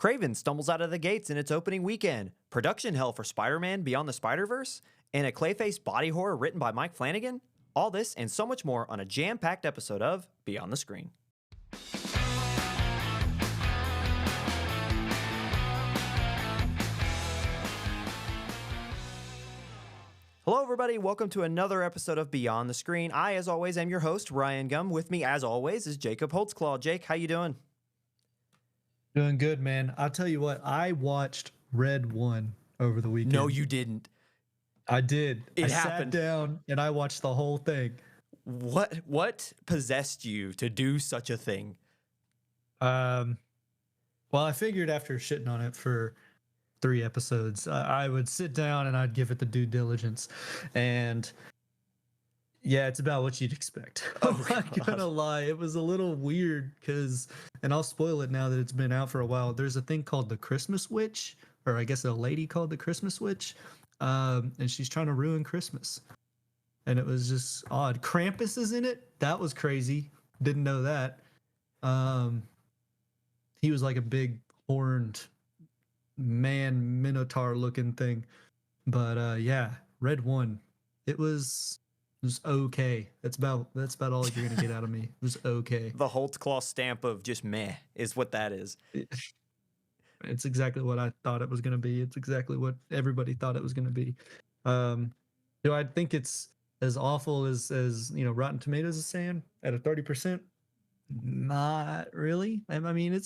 Kraven stumbles out of the gates in its opening weekend. Production hell for Spider-Man Beyond the Spider-Verse. And a Clayface body horror written by Mike Flanagan. All this and so much more on a jam-packed episode of Beyond the Screen. Hello, everybody. Welcome to another episode of Beyond the Screen. I, as always, am your host, Ryan Gum. With me, as always, is Jacob Holtzclaw. Jake, how you doing? Doing good, man. I'll tell you what, I watched Red 1 over the weekend. No, you didn't. I did. It I happened. sat down and I watched the whole thing. What possessed you to do such a thing? Well, I figured after shitting on it for 3 episodes, I would sit down and I'd give it the due diligence. And yeah, it's about what you'd expect. I'm not gonna lie. It was a little weird because, and I'll spoil it now that it's been out for a while. There's a thing called the Christmas Witch, or I guess a lady called the Christmas Witch. And she's trying to ruin Christmas. And it was just odd. Krampus is in it. That was crazy. Didn't know that. He was like a big horned man minotaur looking thing. But yeah, Red 1. It was okay. That's about all you're gonna get out of me. It was okay. The Holtzclaw stamp of just meh is what that is. It's exactly what I thought it was gonna be. It's exactly what everybody thought it was gonna be. Do I think it's as awful as Rotten Tomatoes is saying at a 30%? Not really. I mean,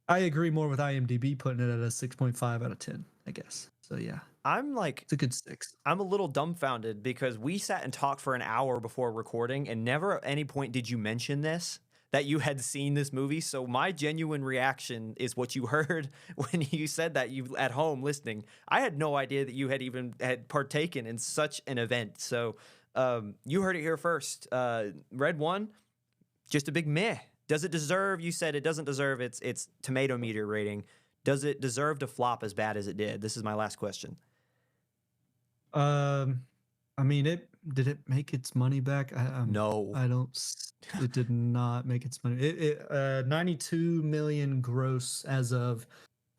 I agree more with IMDb putting it at a 6.5 out of 10, I guess. So yeah. It's a good 6. I'm a little dumbfounded because we sat and talked for an hour before recording and never at any point did you mention this, that you had seen this movie. So my genuine reaction is what you heard when you said that, you at home listening. I had no idea that you had partaken in such an event. So you heard it here first. Red 1, just a big meh. Does it deserve, you said it doesn't deserve its tomato meter rating. Does it deserve to flop as bad as it did? This is my last question. I mean, did it make its money back? No. It did not make its money. It 92 million gross as of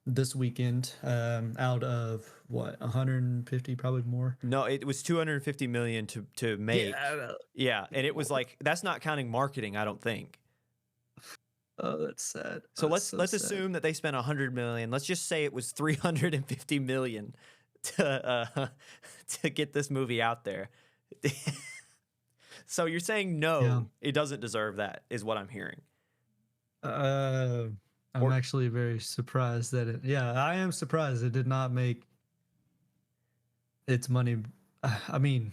this weekend, out of what, 150, probably more. No, it was 250 million to make. Yeah, and it was like, that's not counting marketing, I don't think. Oh, that's sad. So let's assume that they spent 100 million. Let's just say it was 350 million to get this movie out there. So you're saying no, It doesn't deserve that, is what I'm hearing. I'm actually very surprised that I am surprised it did not make its money. I mean,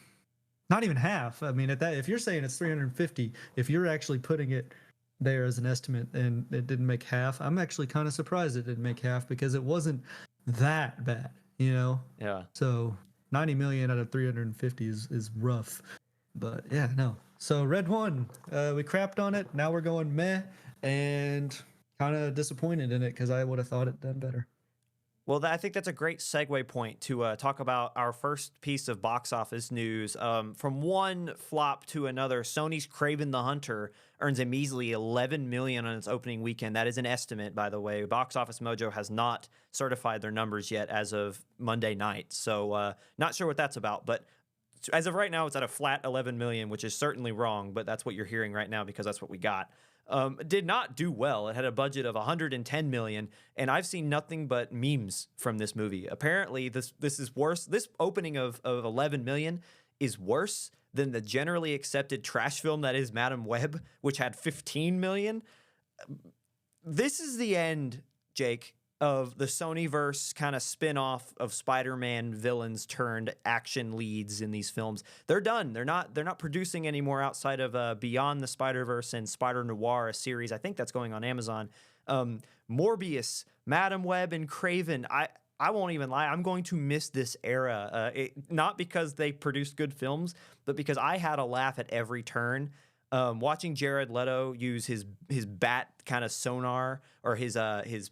not even half. I mean, if you're saying it's 350, if you're actually putting it there as an estimate and it didn't make half, I'm actually kind of surprised it didn't make half because it wasn't that bad, Yeah. So 90 million out of 350 is rough, but yeah, no. So Red 1, we crapped on it. Now we're going meh and kind of disappointed in it because I would have thought it done better. Well, I think that's a great segue point to talk about our first piece of box office news. From one flop to another, Sony's Kraven the Hunter earns a measly $11 million on its opening weekend. That is an estimate, by the way. Box Office Mojo has not certified their numbers yet as of Monday night, so not sure what that's about. But as of right now, it's at a flat $11 million, which is certainly wrong, but that's what you're hearing right now because that's what we got. Did not do well. It had a budget of $110 million, and I've seen nothing but memes from this movie. Apparently, this is worse. This opening of $11 million is worse than the generally accepted trash film that is Madam Web, which had $15 million. This is the end, Jake, of the Sonyverse kind of spin-off of Spider-Man villains turned action leads in these films. They're done. They're not producing anymore outside of Beyond the Spider-Verse and Spider Noir, a series. I think that's going on Amazon. Morbius, Madam Web, and Kraven. I won't even lie. I'm going to miss this era. Not because they produced good films, but because I had a laugh at every turn. Watching Jared Leto use his bat kind of sonar or his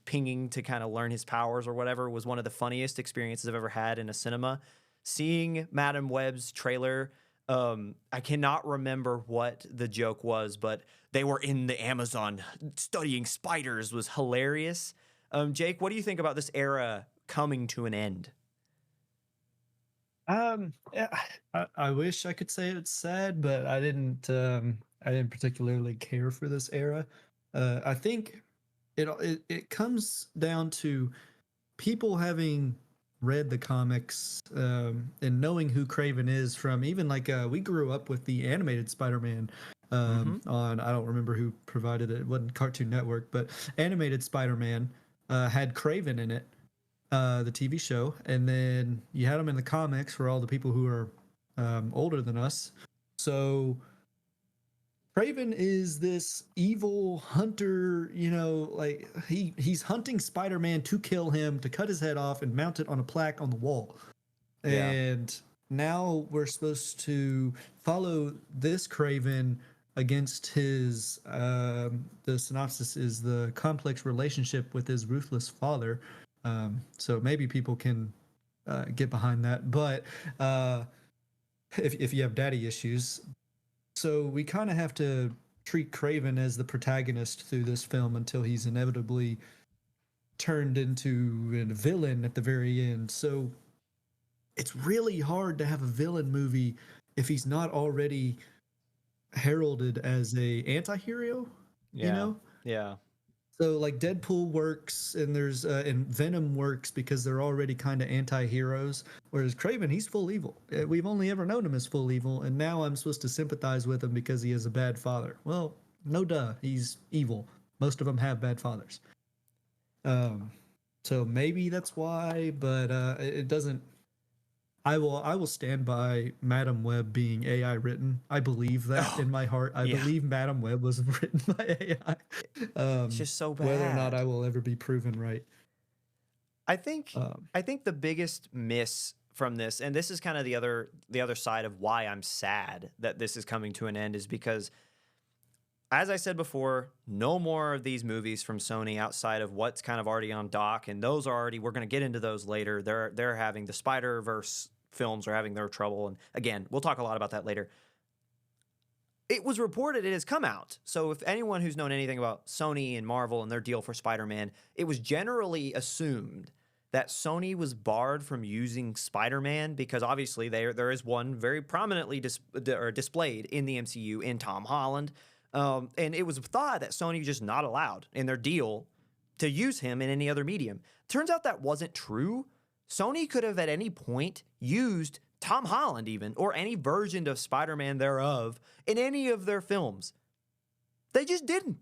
pinging to kind of learn his powers or whatever was one of the funniest experiences I've ever had in a cinema. Seeing Madam Web's trailer, I cannot remember what the joke was, but they were in the Amazon studying spiders was hilarious. Jake, what do you think about this era coming to an end? Yeah, I wish I could say it's sad, but I didn't particularly care for this era. I think it comes down to people having read the comics and knowing who Kraven is from even like we grew up with the animated Spider-Man Mm-hmm. on I don't remember who provided it. It wasn't Cartoon Network, but animated Spider-Man had Kraven in it, the TV show, and then you had him in the comics for all the people who are older than us. So Kraven is this evil hunter, you know, like he's hunting Spider-Man to kill him, to cut his head off and mount it on a plaque on the wall. Yeah. And now we're supposed to follow this Kraven against his the synopsis is the complex relationship with his ruthless father. So maybe people can get behind that, but if you have daddy issues, so we kind of have to treat Kraven as the protagonist through this film until he's inevitably turned into a villain at the very end. So it's really hard to have a villain movie if he's not already heralded as a anti-hero, you Yeah. know? Yeah. So like Deadpool works and Venom works because they're already kind of anti-heroes, whereas Kraven, he's full evil. We've only ever known him as full evil, and now I'm supposed to sympathize with him because he has a bad father. Well, no duh, he's evil. Most of them have bad fathers. Um, so maybe that's why, but it doesn't. I will stand by Madam Web being AI written. I believe that Oh, in my heart. I yeah. believe Madam Web was written by AI. It's just so Whether or not bad. I will ever be proven right. I think Um, I think the biggest miss from this, and this is kind of the other side of why I'm sad that this is coming to an end, is because, as I said before, no more of these movies from Sony outside of what's kind of already on dock, and those are already, we're going to get into those later. They're having the Spider-Verse films are having their trouble, and again, we'll talk a lot about that later. It was reported it has come out. So if anyone who's known anything about Sony and Marvel and their deal for Spider-Man, it was generally assumed that Sony was barred from using Spider-Man because obviously there is one very prominently displayed in the MCU in Tom Holland. And it was thought that Sony was just not allowed in their deal to use him in any other medium. Turns out that wasn't true. Sony could have at any point used Tom Holland, even, or any version of Spider Man thereof, in any of their films. They just didn't.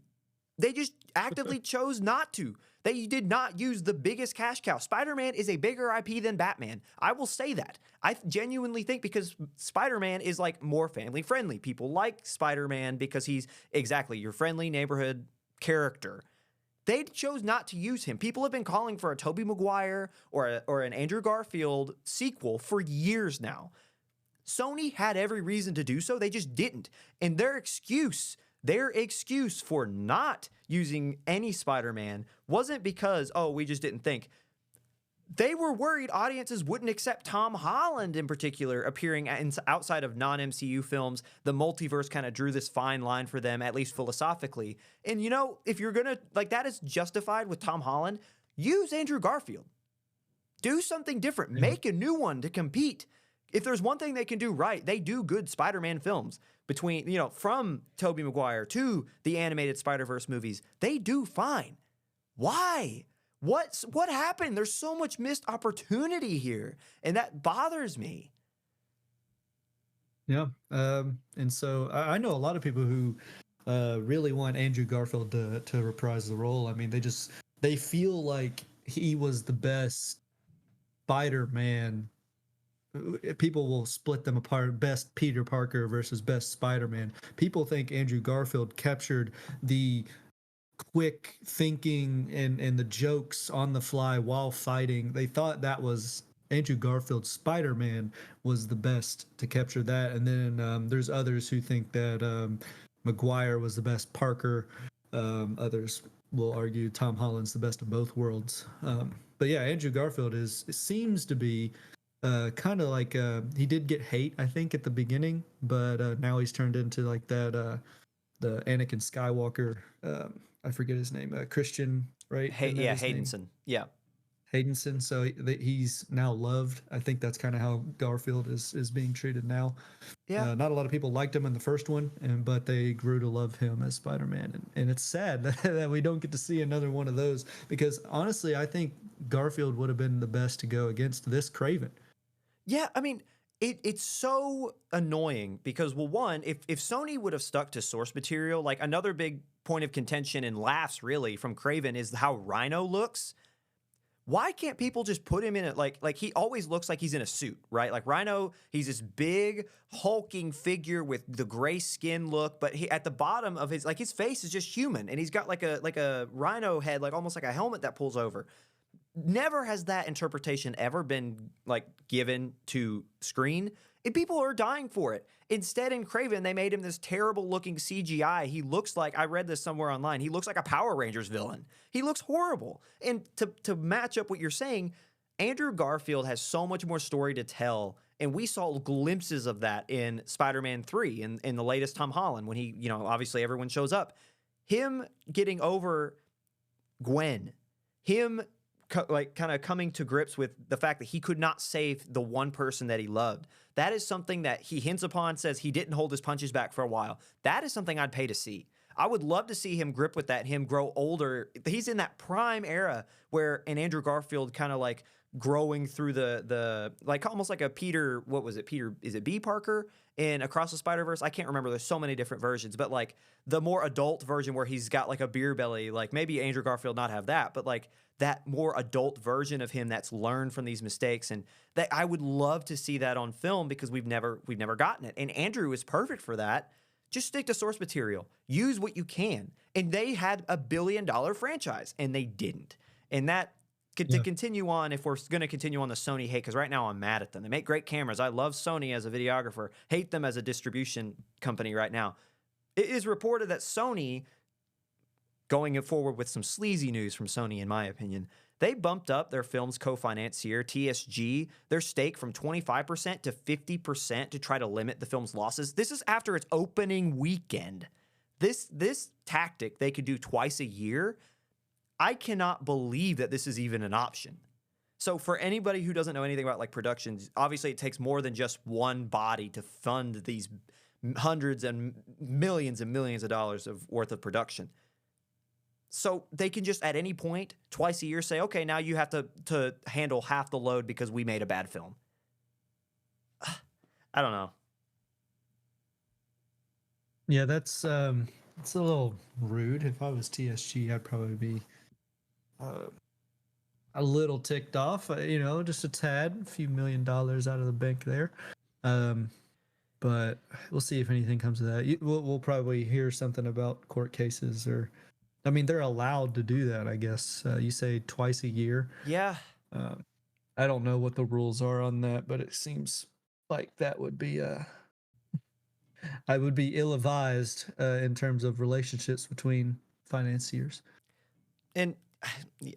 They just actively chose not to. They did not use the biggest cash cow. Spider Man is a bigger IP than Batman. I will say that. I genuinely think because Spider Man is like more family friendly. People like Spider Man because he's exactly your friendly neighborhood character. They chose not to use him. People have been calling for a Tobey Maguire or an Andrew Garfield sequel for years now. Sony had every reason to do so. They just didn't. And their excuse for not using any Spider-Man wasn't because, oh, we just didn't think. They were worried audiences wouldn't accept Tom Holland in particular appearing outside of non-MCU films. The multiverse kind of drew this fine line for them, at least philosophically. And you know, if you're gonna like that is justified with Tom Holland, use Andrew Garfield. Do something different. yeah. Make a new one to compete. If there's one thing they can do right, they do good Spider-Man films. Between, from Tobey Maguire to the animated Spider-Verse movies, they do fine. Why? What happened? There's so much missed opportunity here, and that bothers me. Yeah. And so I know a lot of people who really want Andrew Garfield to reprise the role. I mean, they feel like he was the best Spider-Man. People will split them apart: best Peter Parker versus best Spider-Man. People think Andrew Garfield captured the quick thinking and the jokes on the fly while fighting. They thought that was Andrew Garfield's Spider-Man was the best to capture that. And then there's others who think that Maguire was the best Parker. Others will argue Tom Holland's the best of both worlds. But yeah, Andrew Garfield seems to be kind of like he did get hate, I think, at the beginning, but now he's turned into like that the Anakin Skywalker. I forget his name. Christian. right? Isn't that Yeah, his name? Haydenson. Yeah. Haydenson. So he's now loved. I think that's kind of how Garfield is being treated now. Yeah. Not a lot of people liked him in the first one, but they grew to love him as Spider-Man, and it's sad that we don't get to see another one of those because honestly, I think Garfield would have been the best to go against this Kraven. Yeah, I mean, it's so annoying because, well, one, if Sony would have stuck to source material, like another big point of contention and laughs really from Kraven is how Rhino looks. Why can't people just put him in it like he always looks like he's in a suit, right? Like Rhino, he's this big hulking figure with the gray skin look, but he at the bottom of his face is just human, and he's got like a rhino head, like almost like a helmet that pulls over. Never has that interpretation ever been like given to screen, and people are dying for it. Instead, in Kraven, they made him this terrible looking CGI. He looks like, I read this somewhere online, he looks like a Power Rangers villain. He looks horrible. And to match up what you're saying, Andrew Garfield has so much more story to tell, and we saw glimpses of that in Spider-Man 3 in the latest Tom Holland when he, obviously everyone shows up. Him getting over Gwen, him kind of coming to grips with the fact that he could not save the one person that he loved. That is something that he hints upon, says he didn't hold his punches back for a while. That is something I'd pay to see. I would love to see him grip with that, him grow older. He's in that prime era where an Andrew Garfield kind of like growing through the like almost like a Peter, what was it? Peter, is it B. Parker in Across the Spider-Verse? I can't remember. There's so many different versions, but like the more adult version where he's got like a beer belly, like maybe Andrew Garfield not have that, but like that more adult version of him that's learned from these mistakes. And that I would love to see that on film because we've never gotten it. And Andrew is perfect for that. Just stick to source material. Use what you can. And they had $1 billion franchise, and they didn't. And that to continue on, if we're going to continue on the Sony hate, because right now I'm mad at them. They make great cameras. I love Sony as a videographer. Hate them as a distribution company right now. It is reported that Sony, going forward with some sleazy news from Sony, in my opinion, they bumped up their film's co-financier, TSG, their stake from 25% to 50% to try to limit the film's losses. This is after its opening weekend. This tactic they could do twice a year. I cannot believe that this is even an option. So for anybody who doesn't know anything about like productions, obviously it takes more than just one body to fund these hundreds and millions of dollars worth of production. So they can just at any point, twice a year, say, okay, now you have to handle half the load because we made a bad film. I don't know. Yeah, that's a little rude. If I was TSG, I'd probably be a little ticked off, just a tad, a few $1 million out of the bank there. But we'll see if anything comes of that. We'll probably hear something about court cases or, I mean, they're allowed to do that, I guess. You say twice a year. Yeah. I don't know what the rules are on that, but it seems like that would be I would be ill-advised in terms of relationships between financiers. And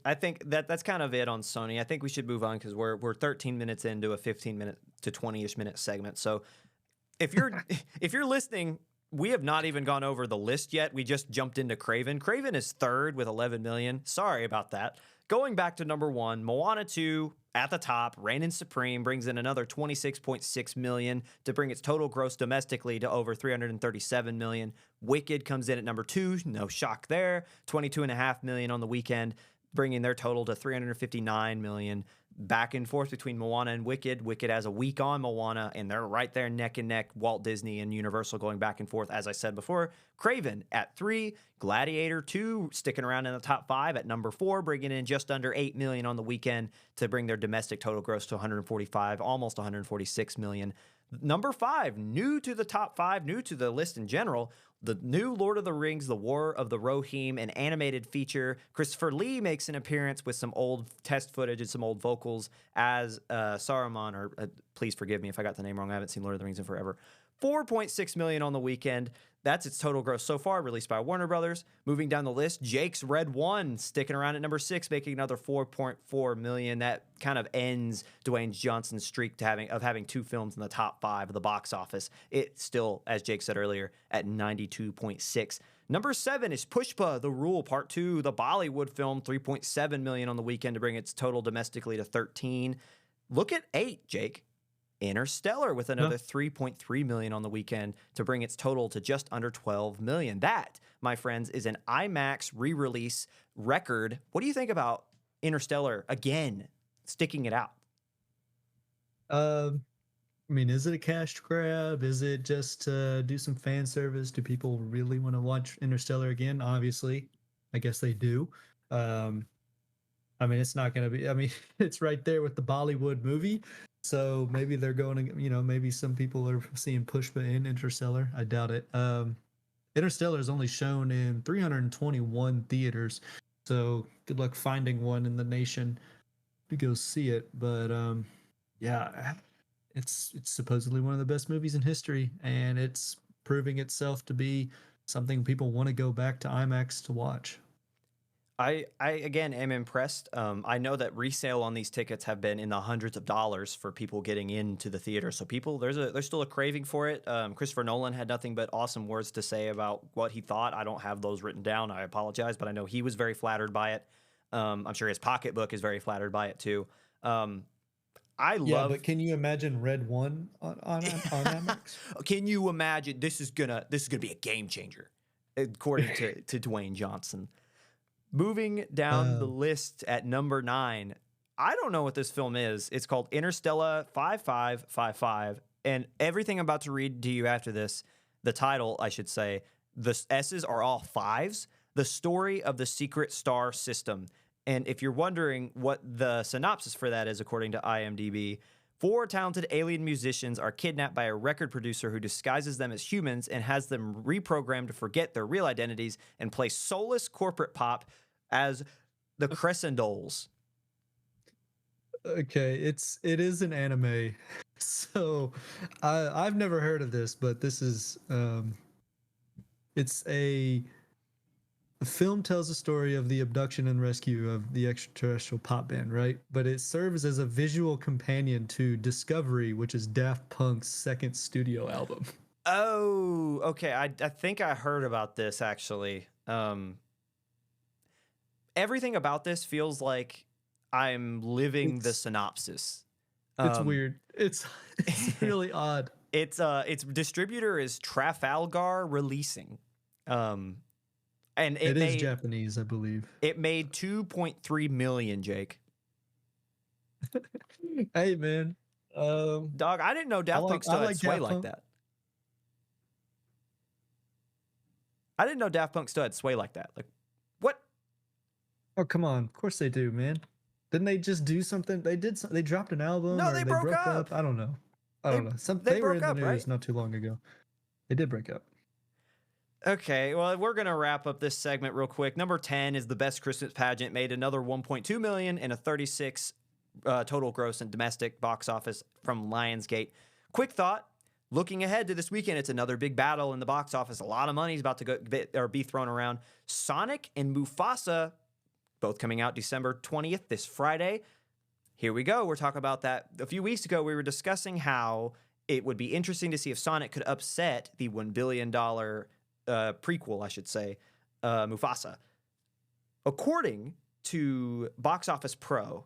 I think that's kind of it on Sony. I think we should move on because we're 13 minutes into a 15-minute to 20-ish minute segment. So if you're listening, we have not even gone over the list yet. We just jumped into Kraven. Kraven is third with 11 million. Sorry about that. Going back to number one, Moana 2 at the top, reigning supreme, brings in another 26.6 million to bring its total gross domestically to over 337 million. Wicked comes in at number 2, no shock there, 22.5 million on the weekend, bringing their total to 359 million. Back and forth between Moana and Wicked. Wicked has a week on Moana, and they're right there neck and neck. Walt Disney and Universal going back and forth, as I said before. Kraven at 3, Gladiator 2 sticking around in the top 5 at number 4, bringing in just under 8 million on the weekend to bring their domestic total gross to 145, almost 146 million. Number 5, new to the top 5, new to the list in general, the new Lord of the Rings, The War of the Rohirrim, an animated feature. Christopher Lee makes an appearance with some old test footage and some old vocals as Saruman, or please forgive me if I got the name wrong. I haven't seen Lord of the Rings in forever. 4.6 million on the weekend. That's its total gross so far, released by Warner Brothers. Moving down the list, Jake's Red One, sticking around at number 6, making another 4.4 million. That kind of ends Dwayne Johnson's streak of having 2 films in the top 5 of the box office. It's still, as Jake said earlier, at 92.6. Number 7 is Pushpa: The Rule Part 2, the Bollywood film, 3.7 million on the weekend to bring its total domestically to 13. Look at 8, Jake. Interstellar with another 3.3 million on the weekend to bring its total to just under 12 million. That, my friends, is an IMAX re-release record. What do you think about Interstellar again, sticking it out? I mean, is it a cash grab? Is it just to do some fan service? Do people really want to watch Interstellar again? Obviously, I guess they do. I mean, it's not going to be, I mean, it's right there with the Bollywood movie. So maybe they're going to, maybe some people are seeing Pushpa in Interstellar. I doubt it. Interstellar is only shown in 321 theaters. So good luck finding one in the nation to go see it. But yeah, it's supposedly one of the best movies in history, and it's proving itself to be something people want to go back to IMAX to watch. I again am impressed. I know that resale on these tickets have been in the hundreds of dollars for people getting into the theater. So people, there's still a craving for it. Christopher Nolan had nothing but awesome words to say about what he thought. I don't have those written down. I apologize, but I know he was very flattered by it. I'm sure his pocketbook is very flattered by it too. Yeah, but can you imagine Red One on IMAX? Can you imagine? This is gonna be a game changer, according to Dwayne Johnson. Moving down the list at number 9, I don't know what this film is. It's called Interstellar 5555, and everything I'm about to read to you after this, the title, I should say, the S's are all 5s. The story of the secret star system. And if you're wondering what the synopsis for that is, according to IMDb, 4 talented alien musicians are kidnapped by a record producer who disguises them as humans and has them reprogrammed to forget their real identities and play soulless corporate pop as the Crescendoles. Okay, it is an anime, so I've never heard of this, but this is it's a the film tells the story of the abduction and rescue of the extraterrestrial pop band, right? But it serves as a visual companion to Discovery, which is Daft Punk's second studio album. Oh, okay. I think I heard about this actually. Everything about this feels like I'm living the synopsis. It's weird. It's really odd. Its distributor is Trafalgar Releasing. And it is Japanese, I believe. It made 2.3 million, Jake. Hey man. Dog, I didn't know Daft Punk still had sway like that. I didn't know Daft Punk still had sway like that. Like, what? Oh, come on. Of course they do, man. Didn't they just do something? They dropped an album. No, or they broke up. I don't know. They were in the news not too long ago. They did break up. Okay, well, we're going to wrap up this segment real quick. Number 10 is The Best Christmas Pageant, made another 1.2 million and a 36 total gross and domestic box office from Lionsgate. Quick thought, looking ahead to this weekend, it's another big battle in the box office. A lot of money is about to be thrown around. Sonic and Mufasa, both coming out December 20th, this Friday. Here we go. We're talking about that. A few weeks ago, we were discussing how it would be interesting to see if Sonic could upset the $1 billion prequel, I should say, Mufasa. According to Box Office Pro,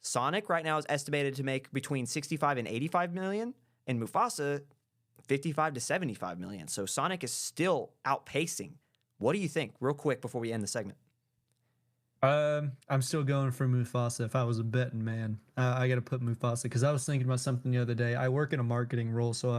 Sonic right now is estimated to make between 65 and 85 million, and Mufasa 55 to 75 million. So Sonic is still outpacing. What do you think, real quick, before we end the segment? I'm still going for Mufasa. If I was a betting man, I got to put Mufasa, because I was thinking about something the other day. I work in a marketing role, so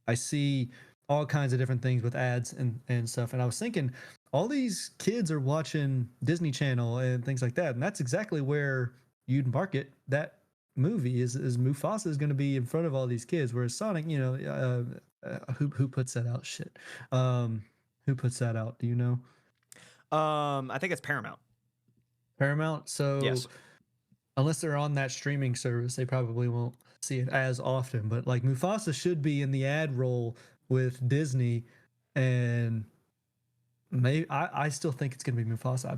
I see all kinds of different things with ads and stuff. And I was thinking, all these kids are watching Disney Channel and things like that, and that's exactly where you'd market that movie. Is Mufasa is going to be in front of all these kids, whereas Sonic, who puts that out? Shit, who puts that out? Do you know? I think it's Paramount. Paramount. So yes, unless they're on that streaming service, they probably won't see it as often. But like Mufasa should be in the ad roll with Disney, and maybe I still think it's gonna be Mufasa.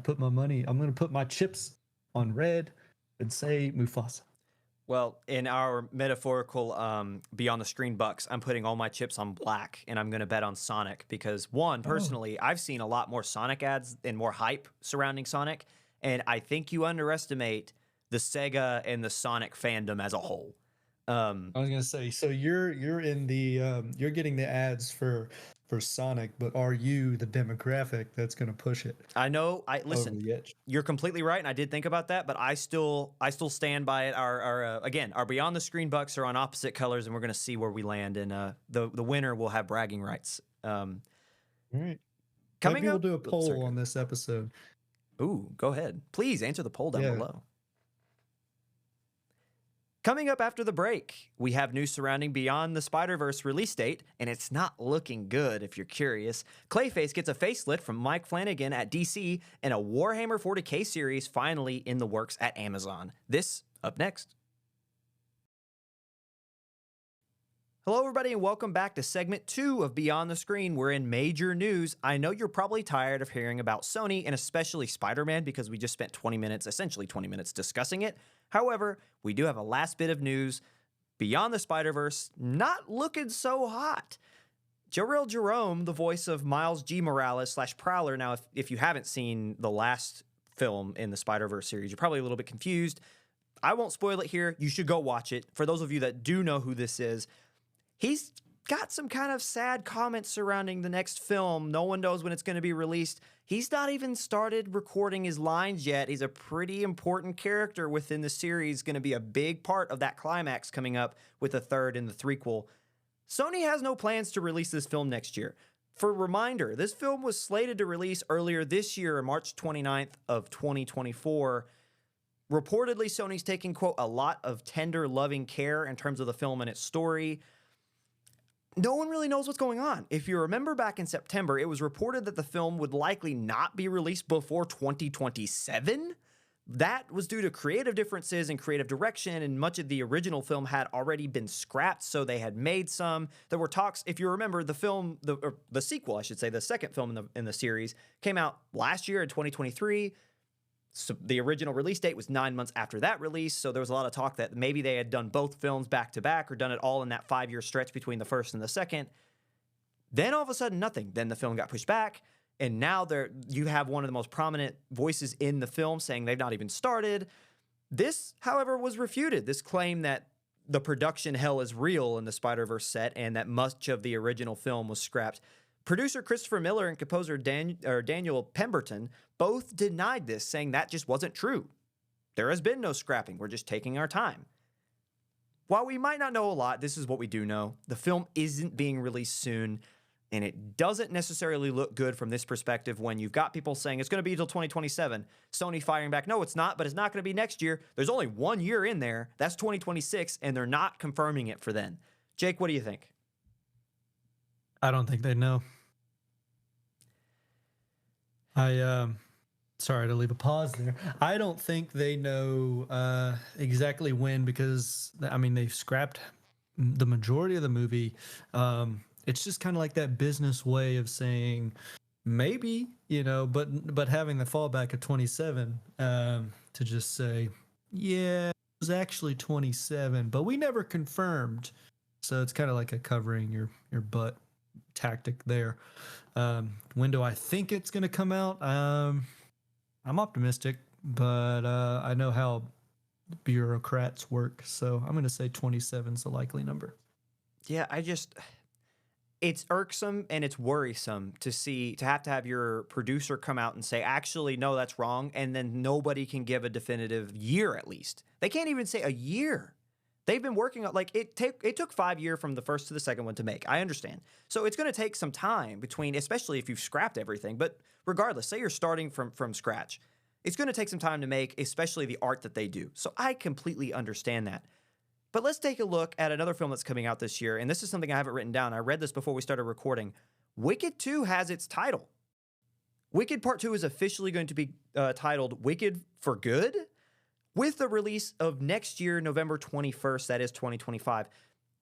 I'm gonna put my chips on red and say Mufasa. Well, in our metaphorical beyond the screen bucks, I'm putting all my chips on black and I'm going to bet on Sonic because one, Oh, personally, I've seen a lot more Sonic ads and more hype surrounding Sonic, and I think you underestimate the Sega and the Sonic fandom as a whole. Um, I was gonna say, so you're in the you're getting the ads for Sonic, but are you the demographic that's gonna push it I know. I over listen. the edge? You're completely right, and I did think about that, but I still stand by it. Our again, our beyond the screen bucks are on opposite colors, and we're going to see where we land. And the winner will have bragging rights. All right. Coming Maybe we'll up. do a Oops, sorry. poll on this episode. Ooh, go ahead. Please answer the poll down Yeah. below. Coming up after the break, we have news surrounding Beyond the Spider-Verse release date, and it's not looking good if you're curious. Clayface gets a facelift from Mike Flanagan at DC, and a Warhammer 40k series finally in the works at Amazon. This up next. Hello, everybody, and welcome back to segment 2 of Beyond the Screen. We're in major news. I know you're probably tired of hearing about Sony and especially Spider-Man because we just spent 20 minutes, essentially 20 minutes, discussing it. However, we do have a last bit of news. Beyond the Spider-Verse, not looking so hot. Jarrell Jerome, the voice of Miles G. Morales slash Prowler. Now, if you haven't seen the last film in the Spider-Verse series, you're probably a little bit confused. I won't spoil it here. You should go watch it. For those of you that do know who this is, he's got some kind of sad comments surrounding the next film. No one knows when it's going to be released. He's not even started recording his lines yet. He's a pretty important character within the series, going to be a big part of that climax coming up with the third and the threequel. Sony has no plans to release this film next year. For reminder, this film was slated to release earlier this year, March 29th of 2024. Reportedly, Sony's taking, quote, a lot of tender, loving care in terms of the film and its story. No one really knows what's going on. If you remember back in September, it was reported that the film would likely not be released before 2027. That was due to creative differences and creative direction, and much of the original film had already been scrapped, so they had made some. There were talks, if you remember, the film, the sequel, I should say, the second film in the series, came out last year in 2023. So the original release date was 9 months after that release, so there was a lot of talk that maybe they had done both films back to back or done it all in that 5-year stretch between the first and the second. Then all of a sudden, nothing. Then the film got pushed back, and now you have one of the most prominent voices in the film saying they've not even started. This, however, was refuted. This claim that the production hell is real in the Spider-Verse set and that much of the original film was scrapped. Producer Christopher Miller and composer Daniel Pemberton both denied this, saying that just wasn't true. There has been no scrapping. We're just taking our time. While we might not know a lot, this is what we do know. The film isn't being released soon, and it doesn't necessarily look good from this perspective when you've got people saying it's going to be until 2027. Sony firing back, no, it's not, but it's not going to be next year. There's only 1 year in there. That's 2026, and they're not confirming it for then. Jake, what do you think? I don't think they know. Sorry to leave a pause there. I don't think they know exactly when, because I mean they've scrapped the majority of the movie. It's just kind of like that business way of saying maybe, but having the fallback of 27 to just say, yeah, it was actually 27, but we never confirmed. So it's kind of like a covering your butt tactic there. When do I think it's going to come out? I'm optimistic, but I know how bureaucrats work, so I'm going to say 27 is the likely number. Yeah, it's irksome and it's worrisome to have your producer come out and say, actually, no, that's wrong. And then nobody can give a definitive year, at least. They can't even say a year. They've been working on, like, it took 5 years from the first to the second one to make. I understand. So it's going to take some time between, especially if you've scrapped everything. But regardless, say you're starting from scratch. It's going to take some time to make, especially the art that they do. So I completely understand that. But let's take a look at another film that's coming out this year. And this is something I haven't written down. I read this before we started recording. Wicked 2 has its title. Wicked Part 2 is officially going to be titled Wicked for Good, with the release of next year, November 21st, that is 2025.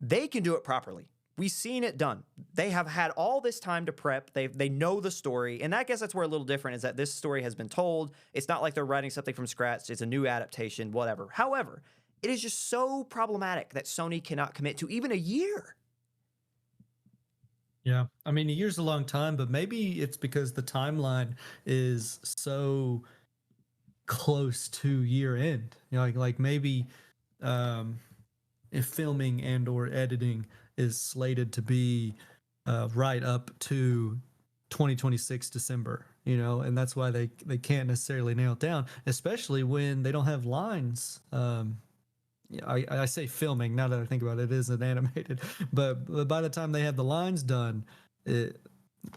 They can do it properly. We've seen it done. They have had all this time to prep. They know the story. And I guess that's where a little different is that this story has been told. It's not like they're writing something from scratch. It's a new adaptation, whatever. However, It is just so problematic that Sony cannot commit to even a year. Yeah. I mean, a year's a long time, but maybe it's because the timeline is so close to year end. Like maybe um if filming and or editing is slated to be right up to 2026 December, and that's why they can't necessarily nail it down, especially when they don't have lines. Yeah, I say filming, now that I think about it, it isn't animated, but by the time they have the lines done, it,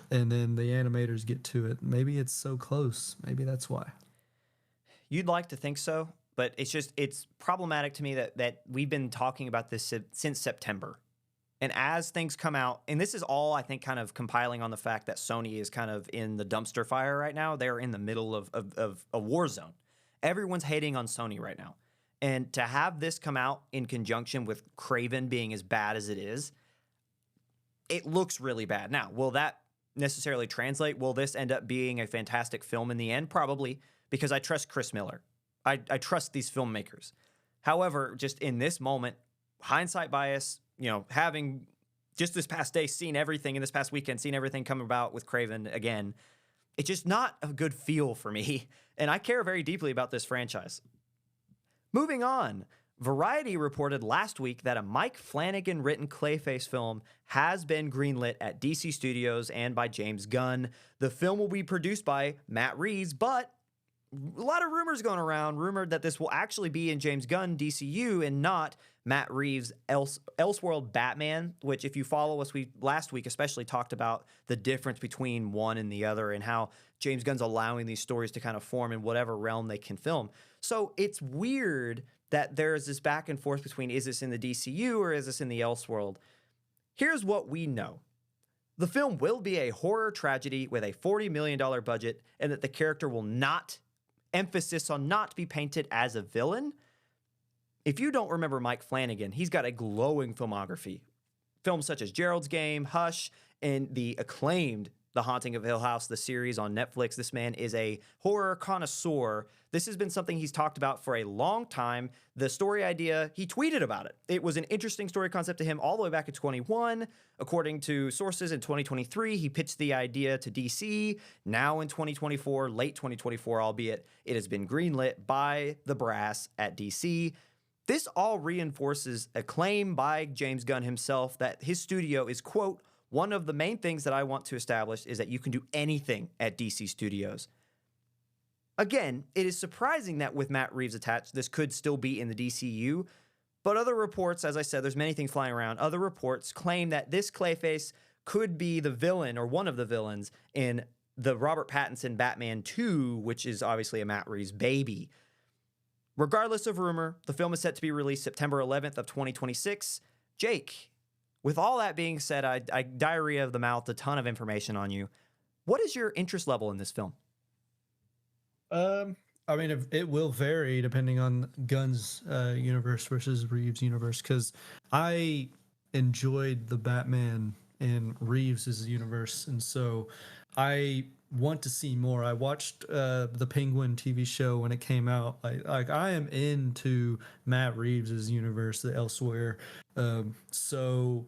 and then the animators get to it, maybe it's so close. Maybe that's why. You'd like to think so, but it's problematic to me that we've been talking about this since September. And as things come out, and this is all I think kind of compiling on the fact that Sony is kind of in the dumpster fire right now. They're in the middle of a war zone. Everyone's hating on Sony right now. And to have this come out in conjunction with Kraven being as bad as it is, it looks really bad. Now, will that necessarily translate? Will this end up being a fantastic film in the end? Probably, because I trust Chris Miller. I trust these filmmakers. However, just in this moment, hindsight bias, having just this past day seen everything, in this past weekend, seen everything come about with Kraven again, it's just not a good feel for me. And I care very deeply about this franchise. Moving on, Variety reported last week that a Mike Flanagan written Clayface film has been greenlit at DC Studios and by James Gunn. The film will be produced by Matt Reeves, but a lot of rumors going around, rumored that this will actually be in James Gunn DCU and not Matt Reeves' Elseworld Batman, which if you follow us, we last week especially talked about the difference between one and the other and how James Gunn's allowing these stories to kind of form in whatever realm they can film. So it's weird that there's this back and forth between is this in the DCU or is this in the Elseworld? Here's what we know. The film will be a horror tragedy with a $40 million budget and that the character will not emphasis on not be painted as a villain. If you don't remember Mike Flanagan, he's got a glowing filmography. Films such as Gerald's Game, Hush, and the acclaimed The Haunting of Hill House, the series on Netflix. This man is a horror connoisseur. This has been something he's talked about for a long time. The story idea, he tweeted about it. It was an interesting story concept to him all the way back in 2021. According to sources, in 2023, he pitched the idea to DC. Now in 2024, late 2024, albeit it has been greenlit by the brass at DC. This all reinforces a claim by James Gunn himself that his studio is, quote, one of the main things that I want to establish is that you can do anything at DC Studios. Again, it is surprising that with Matt Reeves attached, this could still be in the DCU, but other reports, as I said, there's many things flying around, other reports claim that this Clayface could be the villain or one of the villains in the Robert Pattinson Batman 2, which is obviously a Matt Reeves baby. Regardless of rumor, the film is set to be released September 11th of 2026. Jake, with all that being said, I diarrhea of the mouth, a ton of information on you. What is your interest level in this film? I mean, it will vary depending on Gunn's universe versus Reeves' universe, because I enjoyed the Batman in Reeves' universe, and so I want to see more. I watched the Penguin TV show when it came out. Like I am into Matt Reeves' universe, the Elsewhere. So,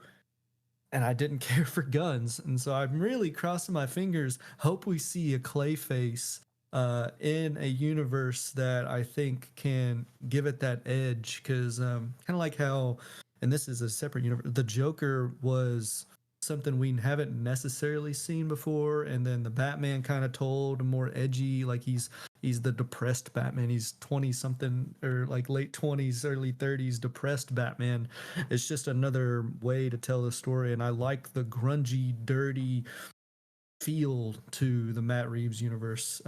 and I didn't care for Guns, and so I'm really crossing my fingers. Hope we see a Clayface in a universe that I think can give it that edge, because kind of like how, and this is a separate universe, the Joker was something we haven't necessarily seen before, and then the Batman kind of told more edgy, like he's the depressed Batman. He's 20 something or like late 20s early 30s depressed Batman. It's just another way to tell the story, and I like the grungy, dirty feel to the Matt Reeves universe.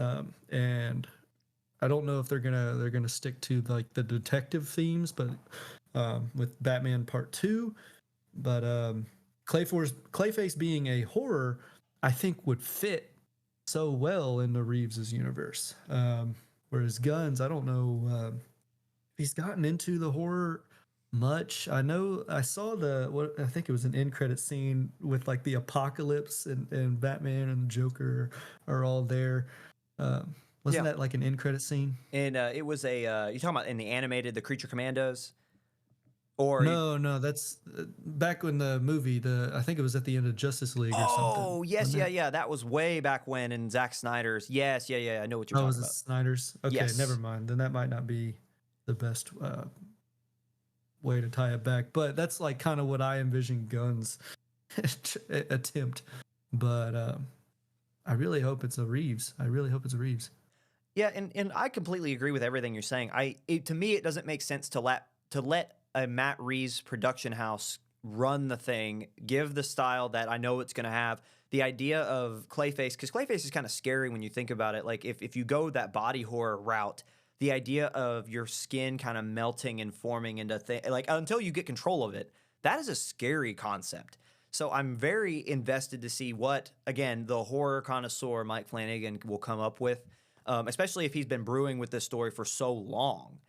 And I don't know if they're gonna stick to like the detective themes, but with Batman Part 2, but Clayface being a horror, I think would fit so well into Reeves's universe. Whereas Guns, I don't know if he's gotten into the horror much. I know I saw what I think it was an end credit scene with like the apocalypse and Batman and Joker are all there. Wasn't Yeah. that like an end credit scene? And it was a you talking about in the animated the Creature Commandos, or No, no, that's back when the movie. I think it was at the end of Justice League or something. oh yes, Wasn't yeah, it? yeah, that was way back when in Zack Snyder's. Yes, yeah, yeah, I know what you're Oh, talking was it about. Snyder's? Okay, never Yes. mind. Then that might not be the best way to tie it back. But that's like kind of what I envision Gunn's attempt. But I really hope it's a Reeves. I really hope it's a Reeves. Yeah, and I completely agree with everything you're saying. To me it doesn't make sense to let a Matt Reeves production house run the thing, give the style that I know it's going to have. The idea of Clayface, because Clayface is kind of scary when you think about it. Like if you go that body horror route, the idea of your skin kind of melting and forming into like until you get control of it, that is a scary concept. So I'm very invested to see what, again, the horror connoisseur Mike Flanagan will come up with, especially if he's been brewing with this story for so long.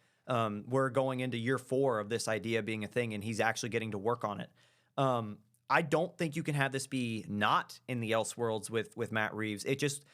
We're going into year 4 of this idea being a thing, and he's actually getting to work on it. I don't think you can have this be not in the Elseworlds with Matt Reeves. It just,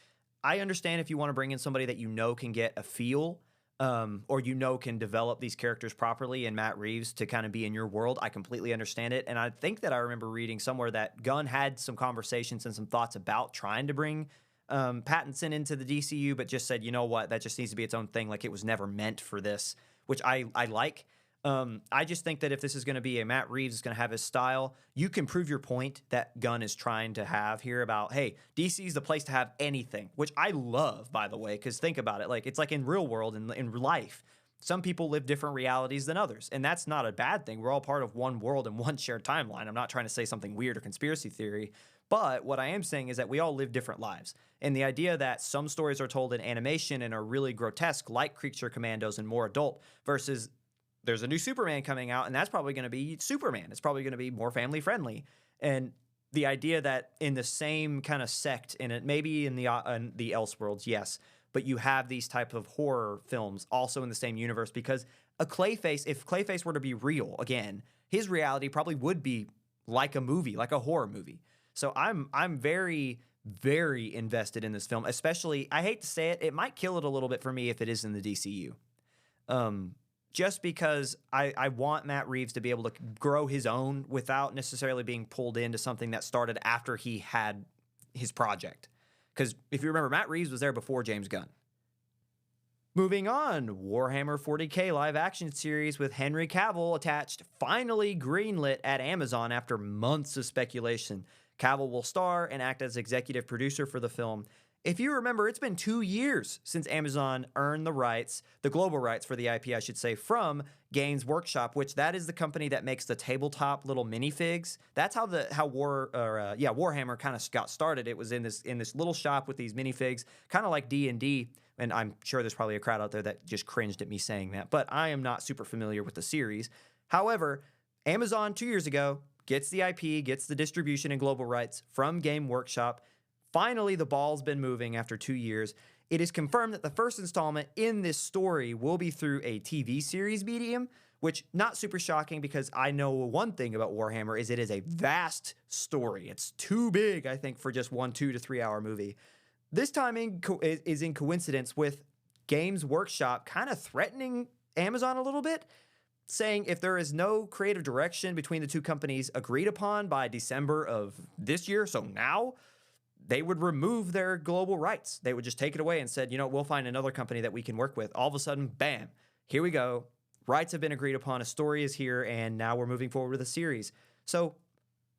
I understand if you want to bring in somebody that you know can get a feel, or you know can develop these characters properly, and Matt Reeves to kind of be in your world. I completely understand it, and I think that I remember reading somewhere that Gunn had some conversations and some thoughts about trying to bring Pattinson into the DCU, but just said, you know what, that just needs to be its own thing. Like it was never meant for this, which I like. I just think that if this is going to be a Matt Reeves is going to have his style, you can prove your point that Gunn is trying to have here about, hey, DC is the place to have anything, which I love, by the way, because think about it. Like it's like in real world and in life, some people live different realities than others, and that's not a bad thing. We're all part of one world and one shared timeline. I'm not trying to say something weird or conspiracy theory, but what I am saying is that we all live different lives. And the idea that some stories are told in animation and are really grotesque, like Creature Commandos and more adult, versus there's a new Superman coming out, and that's probably going to be Superman. It's probably going to be more family friendly. And the idea that in the same kind of sect, and it maybe in the Elseworlds, yes, but you have these type of horror films also in the same universe, because a Clayface, if Clayface were to be real again, his reality probably would be like a movie, like a horror movie. So I'm very very invested in this film, especially I hate to say it, it might kill it a little bit for me if it is in the DCU. Just because I want Matt Reeves to be able to grow his own without necessarily being pulled into something that started after he had his project. Because if you remember, Matt Reeves was there before James Gunn. Moving on, Warhammer 40k live action series with Henry Cavill attached, finally greenlit at Amazon after months of speculation. Cavill will star and act as executive producer for the film. If you remember, it's been 2 years since Amazon earned the rights, the global rights for the IP, I should say, from Games Workshop, which that is the company that makes the tabletop little minifigs. That's how Warhammer kind of got started. It was in this little shop with these minifigs, kind of like D&D. And I'm sure there's probably a crowd out there that just cringed at me saying that, but I am not super familiar with the series. However, Amazon 2 years ago gets the IP, gets the distribution and global rights from Game Workshop. Finally, the ball's been moving after 2 years. It is confirmed that the first installment in this story will be through a TV series medium, which not super shocking because I know one thing about Warhammer is it is a vast story. It's too big, I think, for just 1 2 to 3 hour movie. This timing is in coincidence with Games Workshop kind of threatening Amazon a little bit, saying if there is no creative direction between the two companies agreed upon by December of this year, so now, they would remove their global rights. They would just take it away and said, you know, we'll find another company that we can work with. All of a sudden, bam, here we go. Rights have been agreed upon. A story is here, and now we're moving forward with a series. So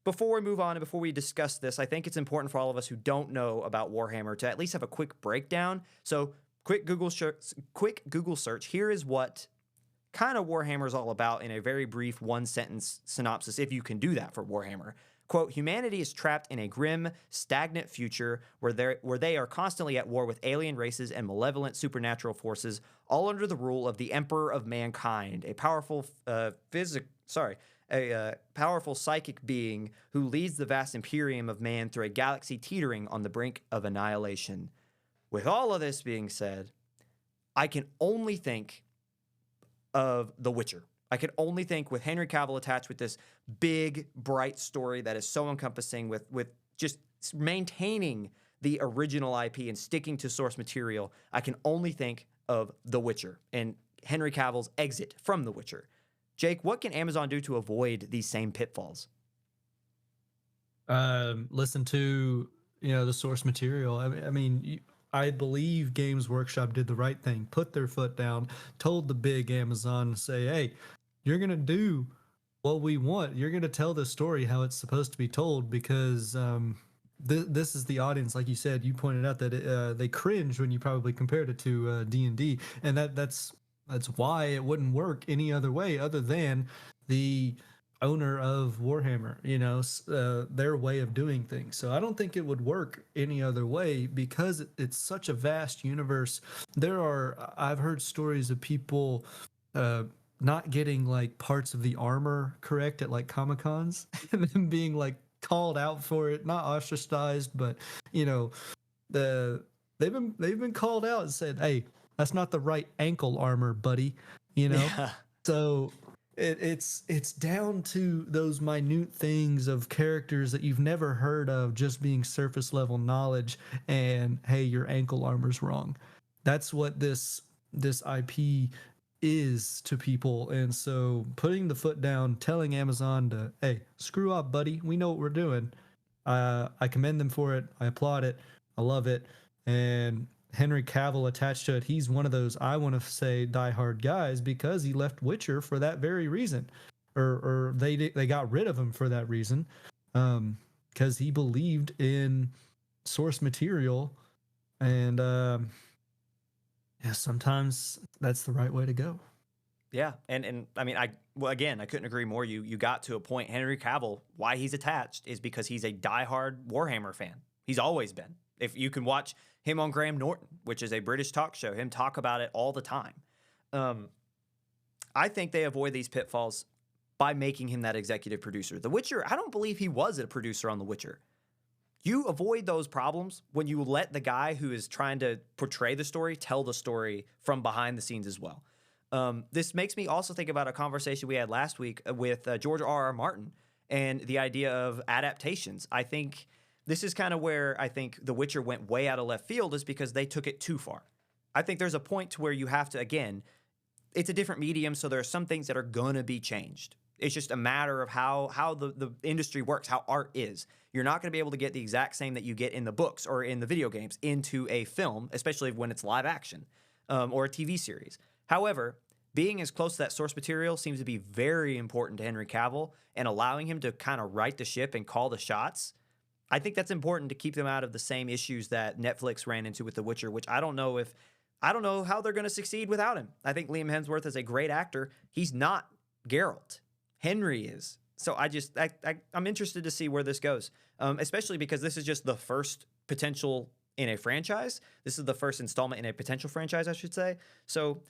before we move on and before we discuss this, I think it's important for all of us who don't know about Warhammer to at least have a quick breakdown. So quick Google search. Here is what kind of Warhammer is all about in a very brief one-sentence synopsis, if you can do that for Warhammer. Quote, humanity is trapped in a grim, stagnant future where they are constantly at war with alien races and malevolent supernatural forces, all under the rule of the Emperor of Mankind, a powerful powerful psychic being who leads the vast imperium of man through a galaxy teetering on the brink of annihilation. With all of this being said, I can only think of The Witcher. I could only think with Henry Cavill attached with this big, bright story that is so encompassing with just maintaining the original IP and sticking to source material, I can only think of The Witcher and Henry Cavill's exit from The Witcher. Jake, what can Amazon do to avoid these same pitfalls? Listen to the source material. I believe Games Workshop did the right thing, put their foot down, told the big Amazon, say, hey, you're gonna do what we want. You're gonna tell the story how it's supposed to be told, because this is the audience. Like you said, you pointed out that they cringe when you probably compared it to D&D, and that's why it wouldn't work any other way other than the owner of Warhammer, their way of doing things. So I don't think it would work any other way, because it's such a vast universe. I've heard stories of people not getting like parts of the armor correct at like Comic Cons and then being like called out for it, not ostracized, but they've been called out and said, hey, that's not the right ankle armor, buddy. Yeah. So it's down to those minute things of characters that you've never heard of, just being surface level knowledge, and hey, your ankle armor's wrong. That's what this IP is to people. And so putting the foot down, telling Amazon to, hey, screw up, buddy, we know what we're doing. I commend them for it. I applaud it. I love it. And Henry Cavill attached to it, he's one of those, I want to say, diehard guys, because he left Witcher for that very reason, or they got rid of him for that reason, because he believed in source material. And yeah, sometimes that's the right way to go. Yeah, and I mean, I couldn't agree more. You got to a point. Henry Cavill, why he's attached is because he's a diehard Warhammer fan. He's always been. If you can watch him on Graham Norton, which is a British talk show, him talk about it all the time. I think they avoid these pitfalls by making him that executive producer. The Witcher, I don't believe he was a producer on The Witcher. You avoid those problems when you let the guy who is trying to portray the story tell the story from behind the scenes as well. This makes me also think about a conversation we had last week with George R.R. Martin and the idea of adaptations. I think this is kind of where I think The Witcher went way out of left field, is because they took it too far. I think there's a point to where you have to, again, it's a different medium, so there are some things that are going to be changed. It's just a matter of how the industry works, how art is. You're not going to be able to get the exact same that you get in the books or in the video games into a film, especially when it's live action or a TV series. However, being as close to that source material seems to be very important to Henry Cavill, and allowing him to kind of right the ship and call the shots. I think that's important to keep them out of the same issues that Netflix ran into with The Witcher, which I don't know how they're going to succeed without him. I think Liam Hemsworth is a great actor. He's not Geralt. Henry is. So I'm interested to see where this goes, especially because this is just the first potential in a franchise. This is the first installment in a potential franchise, I should say. So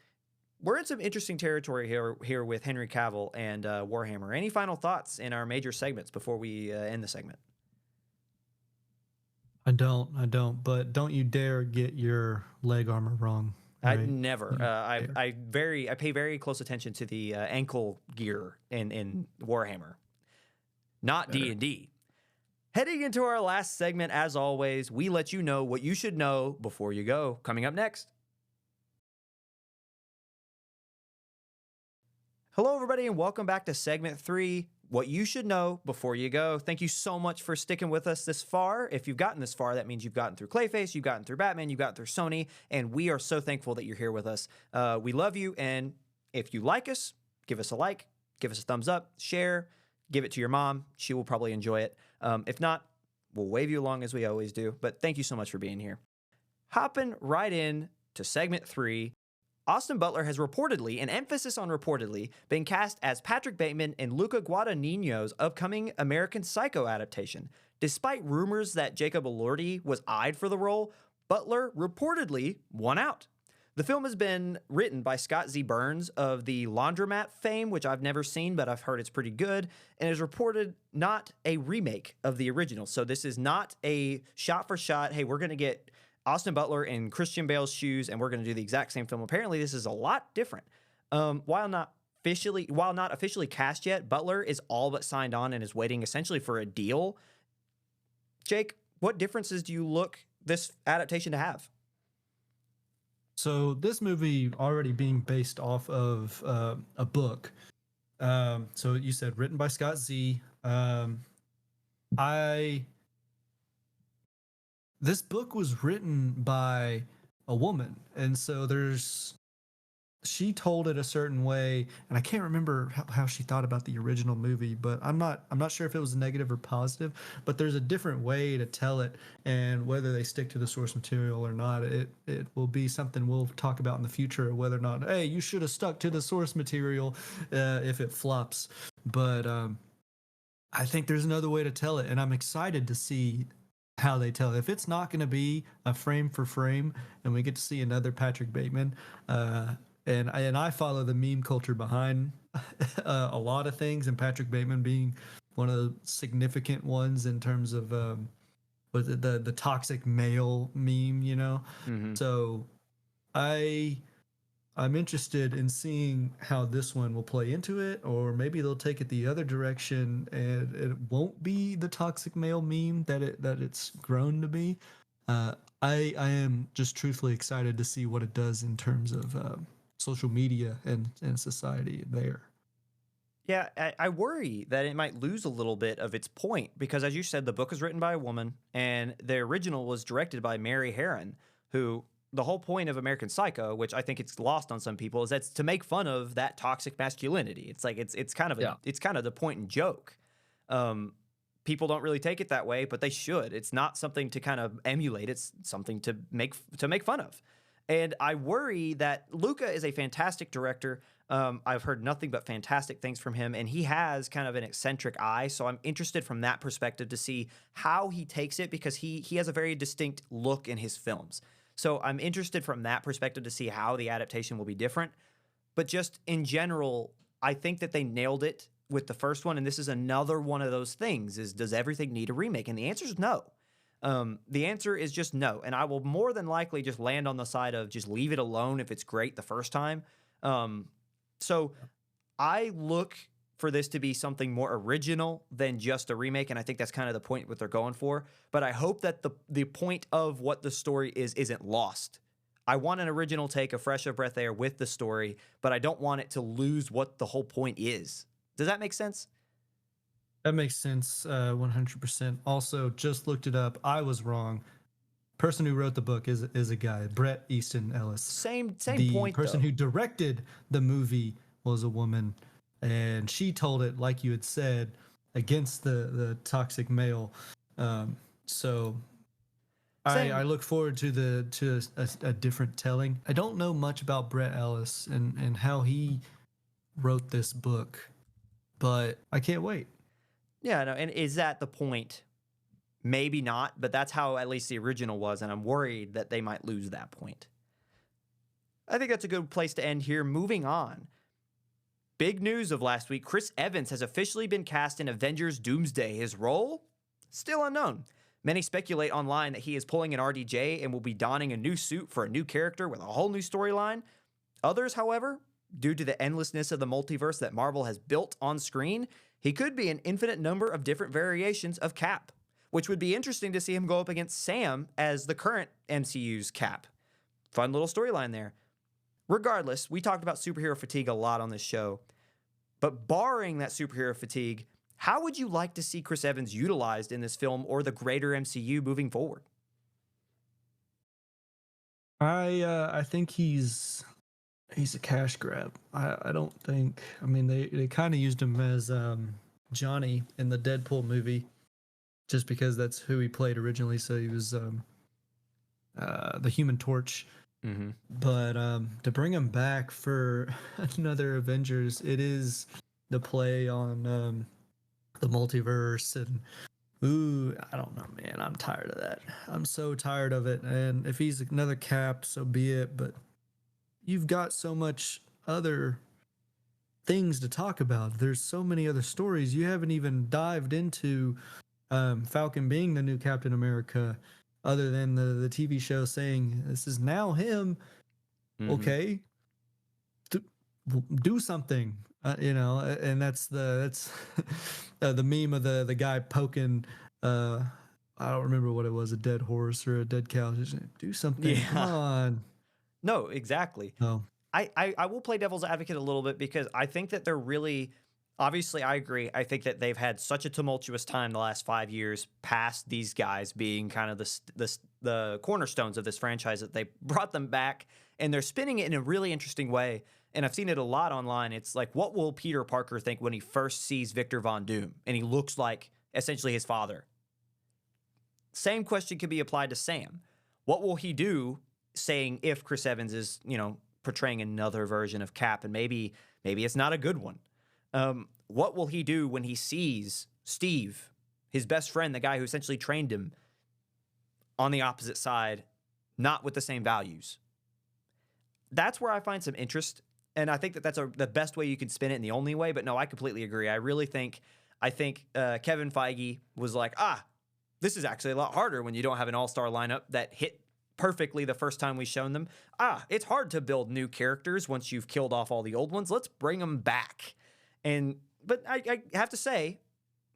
we're in some interesting territory here with Henry Cavill and Warhammer. Any final thoughts in our major segments before we end the segment? I don't. But don't you dare get your leg armor wrong. Right? I never. I pay very close attention to the ankle gear in Warhammer, not D&D. Heading into our last segment, as always, we let you know what you should know before you go. Coming up next. Hello, everybody, and welcome back to segment 3. What you should know before you go. Thank you so much for sticking with us this far. If you've gotten this far, that means you've gotten through Clayface, you've gotten through Batman, you've gotten through Sony, and we are so thankful that you're here with us. We love you, and if you like us, give us a like, give us a thumbs up, share, give it to your mom. She will probably enjoy it. If not, we'll wave you along as we always do, but thank you so much for being here. Hopping right in to segment 3. Austin Butler has reportedly, an emphasis on reportedly, been cast as Patrick Bateman in Luca Guadagnino's upcoming American Psycho adaptation. Despite rumors that Jacob Elordi was eyed for the role, Butler reportedly won out. The film has been written by Scott Z. Burns of the Laundromat fame, which I've never seen, but I've heard it's pretty good, and is reported not a remake of the original. So this is not a shot-for-shot, hey, we're going to get Austin Butler in Christian Bale's shoes, and we're going to do the exact same film. Apparently, this is a lot different. While not officially cast yet, Butler is all but signed on and is waiting essentially for a deal. Jake, what differences do you look this adaptation to have? So this movie already being based off of a book. So you said written by Scott Z. I This book was written by a woman, and so she told it a certain way, and I can't remember how she thought about the original movie, but I'm not sure if it was negative or positive, but there's a different way to tell it, and whether they stick to the source material or not, it will be something we'll talk about in the future, whether or not, hey, you should have stuck to the source material if it flops. But I think there's another way to tell it, and I'm excited to see how they tell it. If it's not going to be a frame for frame, and we get to see another Patrick Bateman, and I follow the meme culture behind a lot of things, and Patrick Bateman being one of the significant ones in terms of was it the toxic male meme, you know? Mm-hmm. So I'm interested in seeing how this one will play into it, or maybe they'll take it the other direction and it won't be the toxic male meme that it's grown to be. I am just truthfully excited to see what it does in terms of social media and society there. Yeah, I worry that it might lose a little bit of its point because, as you said, the book was written by a woman and the original was directed by Mary Harron, who the whole point of American Psycho, which I think it's lost on some people, is that's to make fun of that toxic masculinity. It's like it's kind of it's kind of the point and joke. People don't really take it that way, but they should. It's not something to kind of emulate. It's something to make fun of. And I worry that Luca is a fantastic director. I've heard nothing but fantastic things from him, and he has kind of an eccentric eye. So I'm interested from that perspective to see how he takes it because he has a very distinct look in his films. So I'm interested from that perspective to see how the adaptation will be different. But just in general, I think that they nailed it with the first one, and this is another one of those things: is does everything need a remake? And the answer is no. The answer is just no. And I will more than likely just land on the side of just leave it alone if it's great the first time. So I look for this to be something more original than just a remake, and I think that's kind of the point what they're going for. But I hope that the point of what the story is isn't lost. I want an original take, a fresh of breath air with the story, but I don't want it to lose what the whole point is. Does that make sense? That makes sense, 100%. Also, just looked it up. I was wrong. Person who wrote the book is a guy, Bret Easton Ellis. Same The point. person though. who directed the movie was a woman, and she told it, like you had said, against the toxic male. So I look forward to a different telling. I don't know much about Bret Ellis and how he wrote this book, but I can't wait. Yeah, no, and is that the point? Maybe not, but that's how at least the original was, and I'm worried that they might lose that point. I think that's a good place to end here. Moving on. Big news of last week, Chris Evans has officially been cast in Avengers Doomsday. His role? Still unknown. Many speculate online that he is pulling an RDJ and will be donning a new suit for a new character with a whole new storyline. Others, however, due to the endlessness of the multiverse that Marvel has built on screen, he could be an infinite number of different variations of Cap, which would be interesting to see him go up against Sam as the current MCU's Cap. Fun little storyline there. Regardless, we talked about superhero fatigue a lot on this show, but barring that superhero fatigue, how would you like to see Chris Evans utilized in this film or the greater MCU moving forward? I think he's a cash grab. I don't think. I mean, they kind of used him as Johnny in the Deadpool movie, just because that's who he played originally. So he was the Human Torch. Mm-hmm. But to bring him back for another Avengers, it is the play on the multiverse, and I don't know, man. I'm tired of that. I'm so tired of it. And if he's another Cap, so be it. But you've got so much other things to talk about. There's so many other stories. You haven't even dived into Falcon being the new Captain America, other than the TV show saying this is now him. Mm-hmm. Okay, do something, and that's the meme of the guy poking I don't remember what it was, a dead horse or a dead cow. Just do something. Come Yeah. on. No, exactly. Oh, I will play devil's advocate a little bit because I think that they're really obviously I agree. I think that they've had such a tumultuous time the last 5 years past these guys being kind of the cornerstones of this franchise that they brought them back and they're spinning it in a really interesting way. And I've seen it a lot online. It's like, what will Peter Parker think when he first sees Victor Von Doom and he looks like essentially his father? Same question could be applied to Sam. What will he do saying if Chris Evans is, portraying another version of Cap and maybe it's not a good one? What will he do when he sees Steve, his best friend, the guy who essentially trained him, on the opposite side, not with the same values? That's where I find some interest, and I think that that's the best way you can spin it and the only way. But no, I completely agree. I think Kevin Feige was like, this is actually a lot harder when you don't have an all-star lineup that hit perfectly the first time we've shown them. It's hard to build new characters once you've killed off all the old ones. Let's bring them back. But I have to say,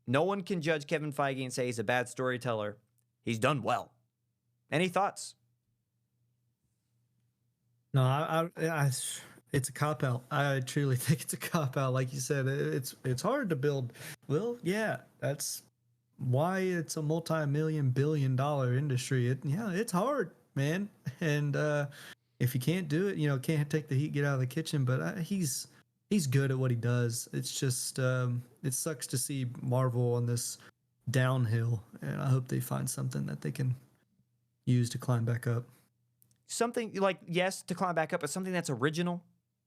no one can judge Kevin Feige and say he's a bad storyteller. He's done well. Any thoughts? no, it's a cop out. I truly think it's a cop out. Like you said, it's hard to build. Well, yeah, that's why it's a multi-million billion-dollar industry. It's hard, man. And if you can't do it, can't take the heat, get out of the kitchen. But he's good at what he does. It's just it sucks to see Marvel on this downhill, and I hope they find something that they can use to climb back up. Something like, yes, to climb back up, but something that's original,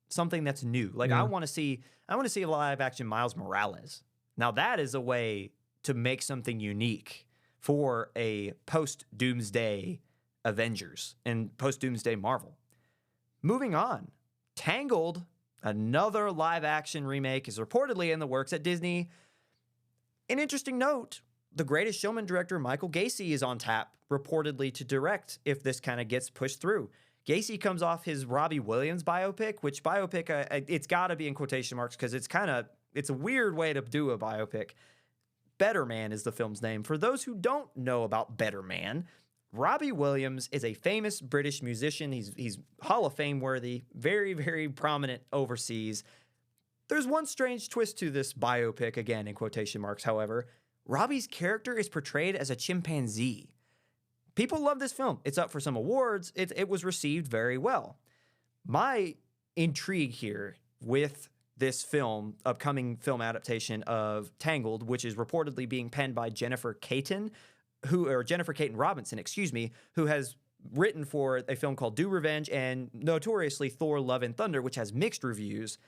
something that's new. Like Yeah. I want to see a live action Miles Morales. Now that is a way to make something unique for a post Doomsday Avengers and post Doomsday Marvel. Moving on, Tangled, another live action remake, is reportedly in the works at Disney. An interesting note, The Greatest Showman director Michael Gacy is on tap, reportedly to direct if this kind of gets pushed through. Gacy comes off his Robbie Williams biopic, which biopic, it's got to be in quotation marks because it's a weird way to do a biopic. Better Man is the film's name. For those who don't know about Better Man, Robbie Williams is a famous British musician. He's Hall of Fame worthy, very, very prominent overseas. There's one strange twist to this biopic, again in quotation marks, however. Robbie's character is portrayed as a chimpanzee. People love this film. It's up for some awards. It was received very well. My intrigue here with this upcoming film adaptation of Tangled, which is reportedly being penned by Jennifer Caton Robinson, who has written for a film called Do Revenge and notoriously Thor: Love and Thunder, which has mixed reviews.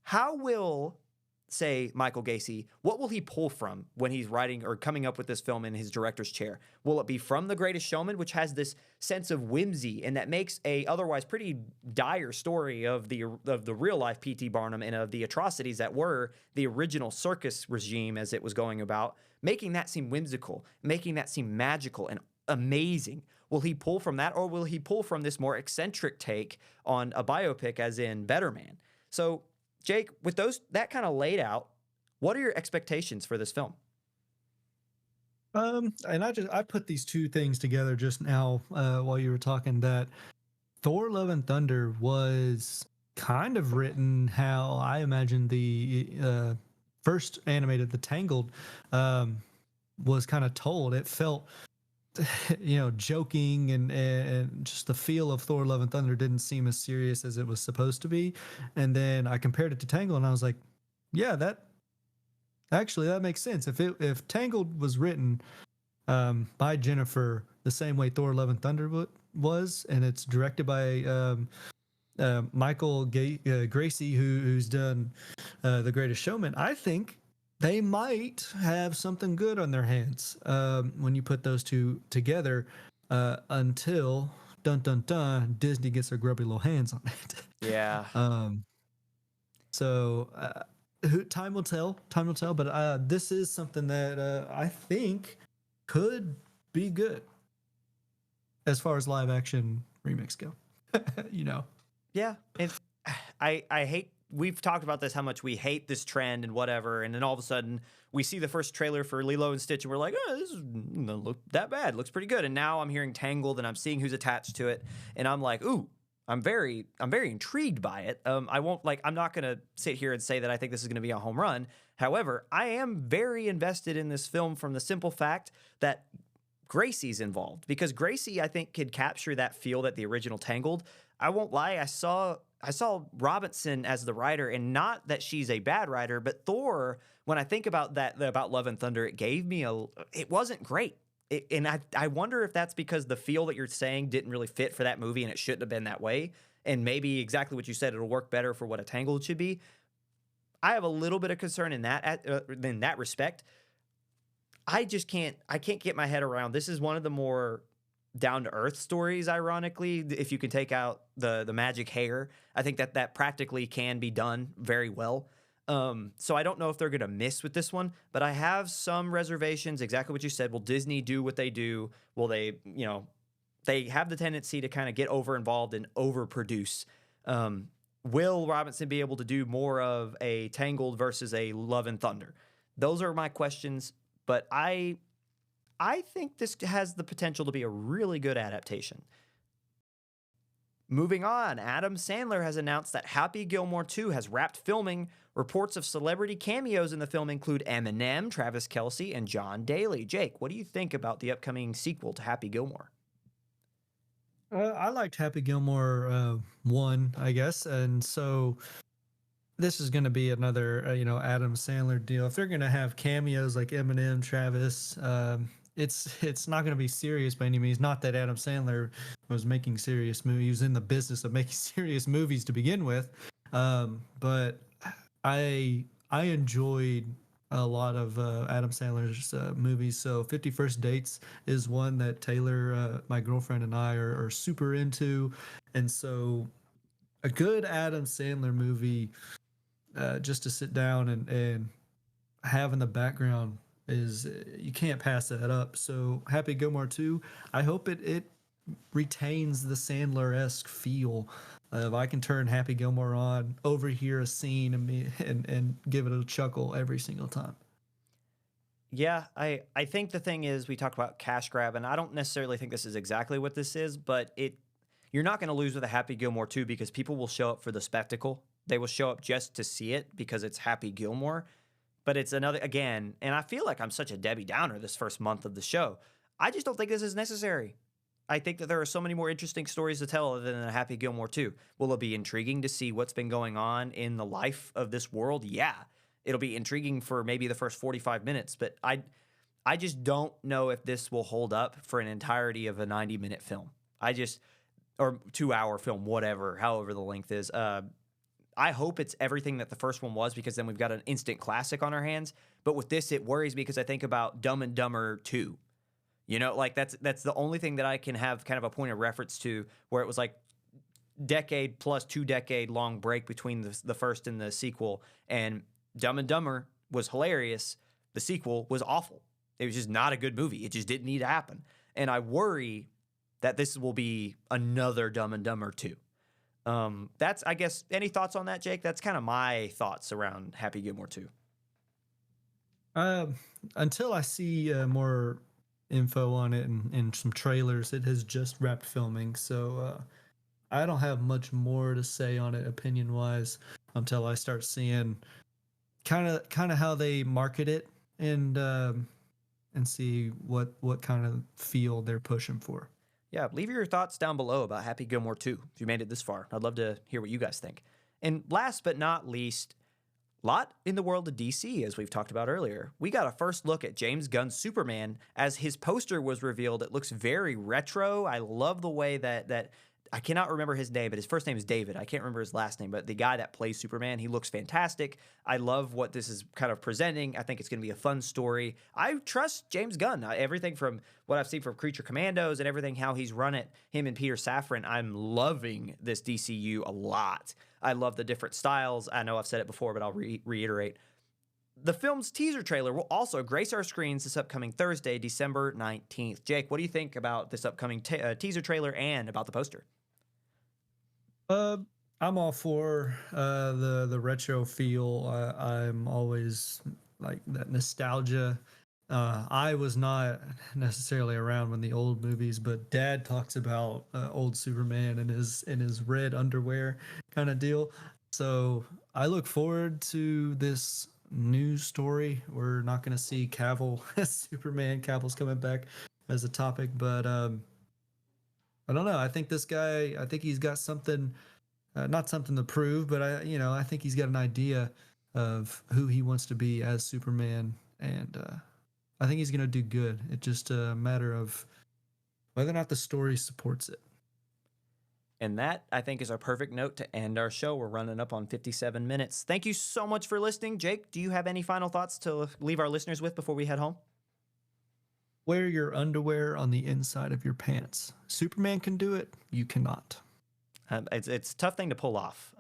How will, say, Michael Gacy, what will he pull from when he's writing or coming up with this film in his director's chair? Will it be from The Greatest Showman, which has this sense of whimsy and that makes a otherwise pretty dire story of the real life P.T. Barnum and of the atrocities that were the original circus regime as it was going about, making that seem whimsical, making that seem magical and amazing? Will he pull from that, or will he pull from this more eccentric take on a biopic as in Better Man? So, Jake, with that kind of laid out, what are your expectations for this film? And I put these two things together just now while you were talking, that Thor: Love and Thunder was kind of written how I imagine the first animated, the Tangled, was kind of told. It felt joking, and just the feel of Thor: Love and Thunder didn't seem as serious as it was supposed to be. And then I compared it to Tangled, and I was like, yeah, that makes sense. If Tangled was written by Jennifer the same way Thor: Love and Thunder was, and it's directed by Michael Gracie, who's done The Greatest Showman, I think they might have something good on their hands when you put those two together, until dun dun dun Disney gets their grubby little hands on it. Yeah. So time will tell. Time will tell. But this is something that I think could be good as far as live action remakes go. Yeah. And I hate we've talked about this, how much we hate this trend and whatever, and then all of a sudden we see the first trailer for Lilo and Stitch, and we're like, oh, this doesn't look that bad, looks pretty good. And now I'm hearing Tangled, and I'm seeing who's attached to it, and I'm like, ooh, I'm very intrigued by it. I'm not gonna sit here and say that I think this is gonna be a home run. However, I am very invested in this film from the simple fact that Gracie's involved, because Gracie, I think, could capture that feel that the original Tangled. I won't lie, I saw Robinson as the writer, and not that she's a bad writer, but Thor, when I think about that, about Love and Thunder, it wasn't great. And I wonder if that's because the feel that you're saying didn't really fit for that movie, and it shouldn't have been that way. And maybe exactly what you said, it'll work better for what a Tangled should be. I have a little bit of concern in that respect. I can't get my head around. This is one of the more down to earth stories, ironically, if you can take out the magic hair. I think that practically can be done very well. So I don't know if they're going to miss with this one, but I have some reservations. Exactly what you said. Will Disney do what they do? Will they, they have the tendency to kind of get over involved and overproduce. Will Robinson be able to do more of a Tangled versus a Love and Thunder? Those are my questions, but I think this has the potential to be a really good adaptation. Moving on, Adam Sandler has announced that Happy Gilmore 2 has wrapped filming. Reports of celebrity cameos in the film include Eminem, Travis Kelce, and John Daly. Jake, what do you think about the upcoming sequel to Happy Gilmore? I liked Happy Gilmore 1, I guess, and so this is going to be another Adam Sandler deal. If they're going to have cameos like Eminem, Travis, it's not going to be serious by any means. Not that Adam Sandler was making serious movies; he was in the business of making serious movies to begin with. But I enjoyed a lot of Adam Sandler's movies. So 51st Dates is one that Taylor, my girlfriend, and I are super into. And so a good Adam Sandler movie just to sit down and have in the background is, you can't pass that up. So Happy Gilmore 2, I hope it retains the Sandler-esque feel. If I can turn Happy Gilmore on, overhear a scene, and give it a chuckle every single time. Yeah, I think the thing is, we talked about cash grab, and I don't necessarily think this is exactly what this is, but you're not going to lose with a Happy Gilmore 2 because people will show up for the spectacle. They will show up just to see it because it's Happy Gilmore. But it's another, again, and I feel like I'm such a Debbie Downer this first month of the show. I just don't think this is necessary. I think that there are so many more interesting stories to tell other than a Happy Gilmore 2. Will it be intriguing to see what's been going on in the life of this world? Yeah. It'll be intriguing for maybe the first 45 minutes, but I just don't know if this will hold up for an entirety of a 90-minute film. Or 2-hour film, whatever, however the length is. I hope it's everything that the first one was, because then we've got an instant classic on our hands. But with this, it worries me because I think about Dumb and Dumber 2. Like that's the only thing that I can have kind of a point of reference to, where it was like decade plus 2-decade long break between the first and the sequel. And Dumb and Dumber was hilarious. The sequel was awful. It was just not a good movie. It just didn't need to happen. And I worry that this will be another Dumb and Dumber 2. That's, I guess, any thoughts on that, Jake? That's kind of my thoughts around Happy Gilmore 2. Until I see more info on it and some trailers, it has just wrapped filming. So I don't have much more to say on it opinion wise until I start seeing kind of how they market it and see what kind of feel they're pushing for. Yeah, leave your thoughts down below about Happy Gilmore 2 if you made it this far. I'd love to hear what you guys think. And last but not least, lot in the world of DC, as we've talked about earlier. We got a first look at James Gunn's Superman. As his poster was revealed, it looks very retro. I love the way that I cannot remember his name, but his first name is David. I can't remember his last name, but the guy that plays Superman, he looks fantastic. I love what this is kind of presenting. I think it's going to be a fun story. I trust James Gunn. Everything from what I've seen from Creature Commandos and everything, how he's run it, him and Peter Safran, I'm loving this DCU a lot. I love the different styles. I know I've said it before, but I'll reiterate. The film's teaser trailer will also grace our screens this upcoming Thursday, December 19th. Jake, what do you think about this upcoming teaser trailer and about the poster? I'm all for the retro feel. I'm always like that nostalgia. I was not necessarily around when the old movies, but Dad talks about old Superman in his red underwear kind of deal. So I look forward to this new story. We're not going to see Cavill as Superman. Cavill's coming back as a topic, but I don't know. I think this guy. I think he's got something, not something to prove, but I think he's got an idea of who he wants to be as Superman, and I think he's gonna do good. It's just a matter of whether or not the story supports it. And that, I think, is our perfect note to end our show. We're running up on 57 minutes. Thank you so much for listening. Jake, do you have any final thoughts to leave our listeners with before we head home? Wear your underwear on the inside of your pants. Superman can do it. You cannot. It's a tough thing to pull off.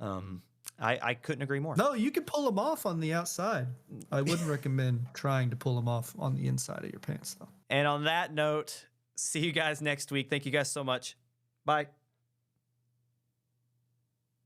I couldn't agree more. No, you can pull them off on the outside. I wouldn't recommend trying to pull them off on the inside of your pants, though. And on that note, see you guys next week. Thank you guys so much. Bye.